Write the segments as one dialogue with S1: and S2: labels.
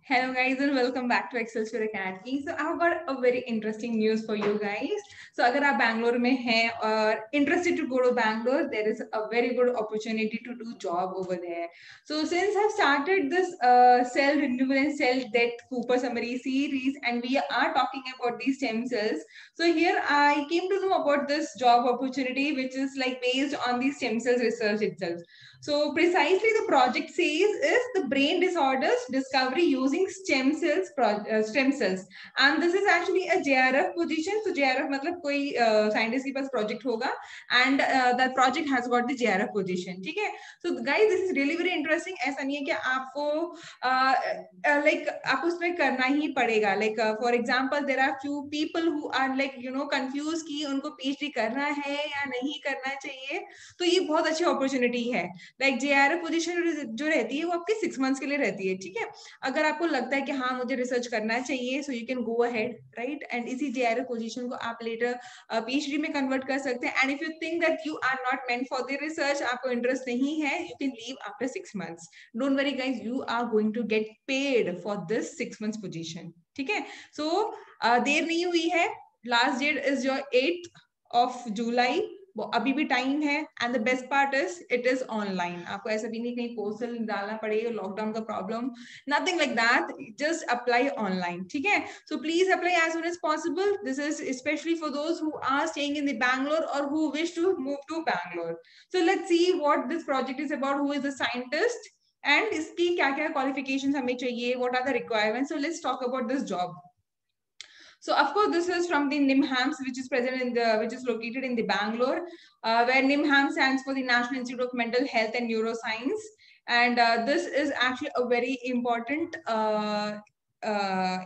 S1: Hello guys and welcome back to Excelsior Academy. So I've got a very interesting news for you guys. So अगर आप बैंगलोर में हैं और interested to go to Bangalore, there is a very good opportunity to do job over there. So since I've started this cell renewal and cell death Cooper summary series, and we are talking about these stem cells. So here I came to know about this job opportunity, which is like based on the stem cells research itself. So precisely the project says is the brain disorders discovery using stem cells, and this is actually a JRF position. So JRF मतलब कोई scientist के पास project होगा, and that project has got the JRF position. ठीक है? So guys, this is really very interesting. ऐसा नहीं है कि आपको like आपको उसमें करना ही पड़ेगा. Like for example, there are few people who are like confused कि उनको PhD करना है या नहीं करना चाहिए. तो ये बहुत अच्छी opportunity है. लाइक जेआरएफ पोजीशन जो रहती है वो आपके 6 मंथ्स के लिए रहती है. ठीक है, अगर आपको लगता है कि हाँ मुझे रिसर्च करना चाहिए, so you can go ahead, right, and इसी जेआरएफ पोजीशन को आप लेटर पीएचडी में कन्वर्ट कर सकते हैं. And if you think that you are not meant for the research, आपको इंटरेस्ट नहीं है, you can leave after 6 months. Don't worry guys, you are going to get paid for this 6 months position. ठीक है, so देर नहीं हुई है. Last date is your 8th of July. वो अभी भी टाइम है. And the best part is it is online. आपको ऐसा भी नहीं कहीं पोस्टल डालना पड़ेगा, लॉकडाउन का problem, nothing like that. Just apply online. ठीक है, so please apply as soon as possible. This is specially for those who are staying in the Bangalore और who wish to move to Bangalore. So let's see what this project is about, who is the scientist and इसकी क्या क्या qualification हमें चाहिए, what are the requirements. So let's talk about this job. So of course, this is from the NIMHANS, which is present in which is located in the Bangalore, where NIMHANS stands for the National Institute of Mental Health and Neuroscience. And this is actually a very important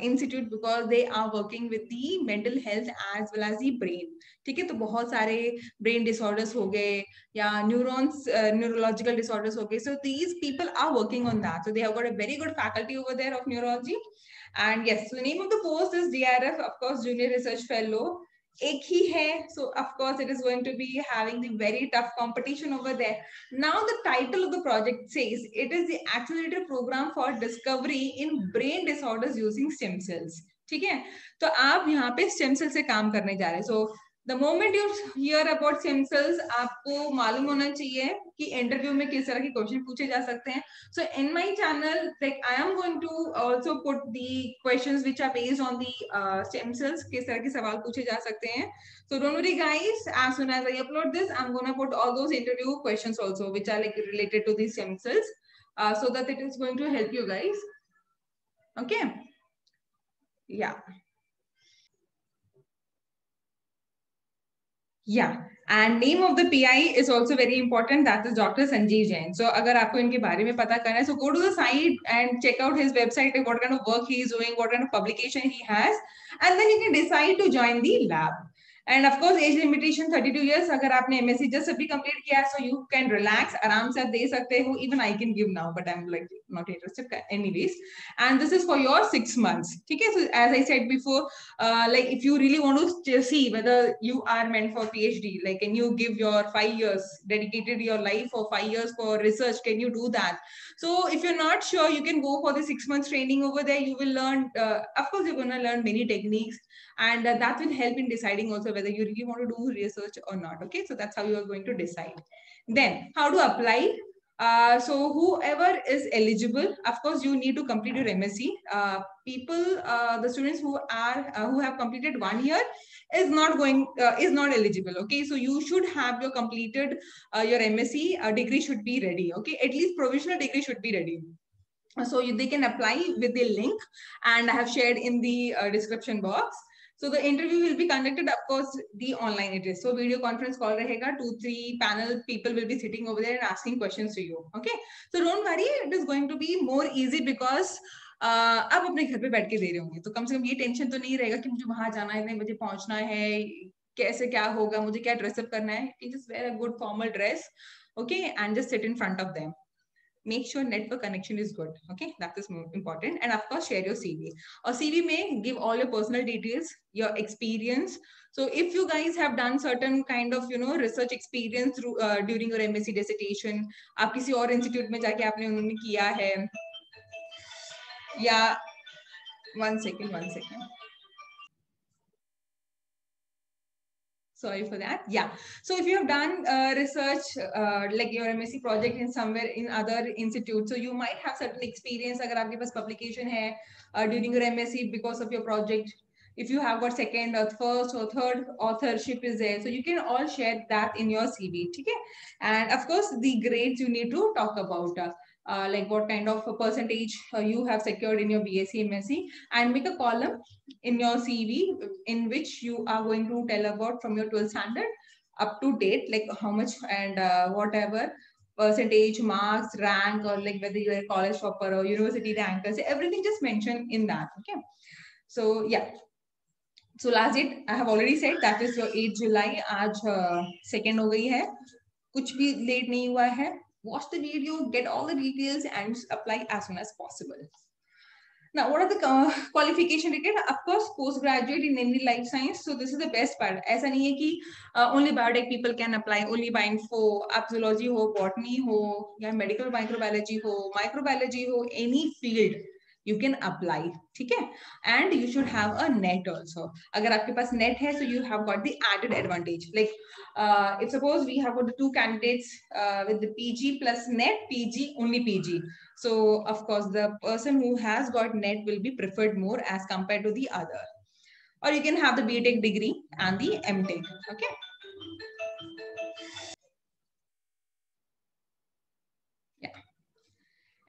S1: institute because they are working with the mental health as well as the brain. ठीक है, तो बहुत सारे brain disorders हो गए या neurological disorders हो गए. So these people are working on that. So they have got a very good faculty over there of neurology. And yes, so the name of the post is DRF, of course, Junior Research Fellow. एक ही है, so of course it is going to be having the very tough competition over there. Now the title of the project says it is the accelerated program for discovery in brain disorders using stem cells. ठीक है, तो आप यहाँ पे stem cell से काम करने जा रहे हैं. So the moment you hear about stem cells, आपको मालूम होना चाहिए कि इंटरव्यू में किस तरह के क्वेश्चन पूछे जा सकते हैं. So in my channel, like I am going to also put the questions which are based on the stem cells. किस तरह के सवाल पूछे जा सकते हैं. So don't worry guys, as soon as I upload this, I'm gonna put all those interview questions also which are like related to these stem cells, so that it is going to help you guys. Okay, yeah. Yeah, and name of the PI is also very important. That is Dr. Sanjeev Jain. So अगर आपको इनके बारे में पता करना है, so go to the site and check out his website, like what kind of work he is doing, what kind of publication he has, and then you can decide to join the lab. And of course, age limitation 32 years. अगर आपने MSc just अभी complete किया, so you can relax, आराम से दे सकते हो. Even I can give now, but I'm like not interested anyways. And this is for your 6 months. ठीक है, so as I said before, like if you really want to see whether you are meant for PhD, like can you give your 5 years, dedicated your life for 5 years for research, can you do that? So if you're not sure, you can go for the 6 months training over there. You will learn, of course, you're going to learn many techniques, and that will help in deciding also whether you really want to do research or not. Okay, so that's how you are going to decide. Then how to apply. So whoever is eligible, of course, you need to complete your MSc. The students who have completed 1 year is not eligible. Okay, so you should have your completed your MSc degree should be ready. Okay, at least provisional degree should be ready. So they can apply with the link, and I have shared in the description box. So the interview will be conducted, of course, the online it is. So video conference call rahega, 2-3 panel people will be sitting over there and asking questions to you. Okay, so don't worry, it is going to be more easy because आप अपने घर पे बैठ के दे रहे होंगे, तो कम से कम ये टेंशन तो नहीं रहेगा कि मुझे वहां जाना है, इतने बजे पहुंचना है, कैसे क्या होगा, मुझे क्या ड्रेसअप करना है. You just wear a good formal dress, okay, and just sit in front of them. Make sure network connection is good. Okay, that is more important. And of course, share your CV. Or CV may give all your personal details, your experience. So if you guys have done certain kind of research experience through during your MSc dissertation, आप किसी और institute में जाके आपने उन्होंने किया है, या One second. Sorry for that. Yeah. So if you have done research, like your MSc project in somewhere in other institute, so you might have certain experience. अगर आपके पास publication है during your MSc because of your project, if you have got second or first or third authorship is there, so you can all share that in your CV. ठीक है? And of course, the grades you need to talk about. Like what kind of a percentage you have secured in your BSc, MSc, and make a column in your CV in which you are going to tell about from your 12th standard up to date, like how much and whatever percentage, marks, rank, or like whether you're a college topper or university ranker, so everything just mentioned in that. Okay. So yeah. So last date I have already said that is your 8 July. आज second हो गई है. कुछ भी late नहीं हुआ है. Watch the video, get all the details, and apply as soon as possible. Now, what are the qualification required? Of course, postgraduate in any life science. So this is the best part. ऐसा नहीं है कि only biotech people can apply, only bio, आप zoology हो, botany हो, या medical microbiology हो, any field you can apply. ठीक है? And you should have a net also. अगर आपके पास net है, so you have got the added advantage. Like if suppose we have got the two candidates with the PG plus net, PG only PG. So of course, the person who has got net will be preferred more as compared to the other. Or you can have the BTech degree and the MTech. Okay. Yeah.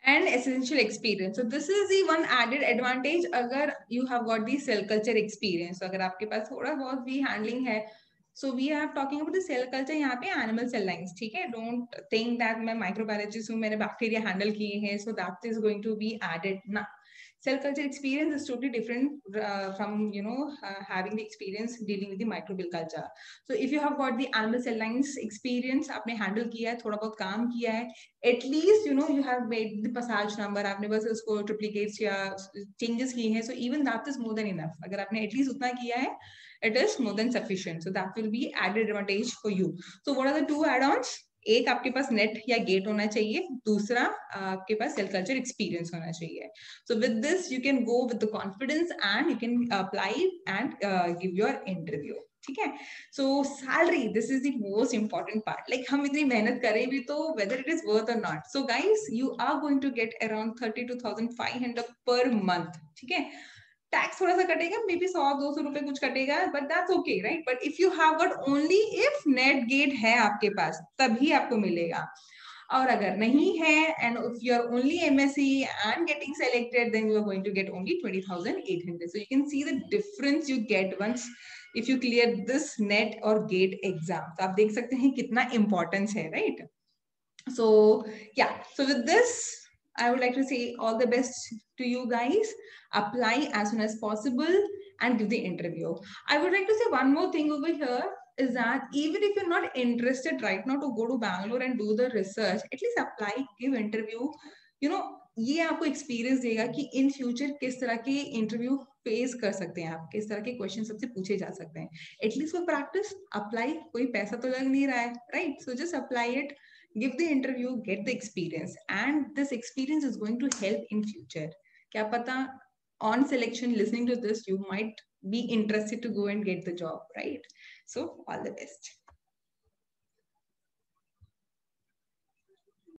S1: And essential experience. So this is the one added advantage अगर you have got the cell culture experience. So अगर आपके पास थोड़ा बहुत भी handling है, so we are talking about the cell culture यहाँ पे animal cell lines. ठीक है? Don't think that मैं microbiologist हूँ, मैंने bacteria handle किए हैं, so that is going to be added. ना. Cell culture experience is totally different from having the experience dealing with the microbial culture. So if you have got the animal cell lines experience, आपने handle किया है, थोड़ा बहुत काम किया है, at least you have made the passage number, आपने बस उसको triplicates या changes किए हैं, so even that is more than enough. अगर आपने at least उतना किया है, it is more than sufficient. So that will be added advantage for you. So what are the two add-ons? एक आपके पास नेट या गेट होना चाहिए, दूसरा आपके पास सेल कल्चर एक्सपीरियंस होना चाहिए. So with this you can go with the confidence and you can apply and give your interview. ठीक है? So salary, this is the most important part. Like हम इतनी मेहनत करें भी तो whether it is worth or not. So guys, you are going to get around 32,500 per month. ठीक है? टैक्स थोड़ा सा कटेगा, मे बी 100-200 रुपए कुछ कटेगा, but that's okay, right? But if you have got only if NET GATE है आपके पास, तभी आपको मिलेगा. और अगर नहीं है and if you are only MSc and getting selected, then you are going to get only 20,800. So you can see the difference you get once if you clear this net or gate exam. तो आप देख सकते हैं कितना importance है, right? So yeah, so with this I would like to say all the best to you guys. Apply as soon as possible and give the interview. I would like to say one more thing over here is that even if you're not interested right now to go to Bangalore and do the research, at least apply, give interview. ये आपको experience देगा कि in future किस तरह के interview face कर सकते हैं आप, किस तरह के क्वेश्चन सबसे पूछे जा सकते हैं. एटलीस्ट फॉर प्रैक्टिस अप्लाई, कोई पैसा तो लग नहीं रहा है, right? So just apply it, give the interview, get the experience, and this experience is going to help in future. Kya pata on selection, listening to this, you might be interested to go and get the job, right? So all the best.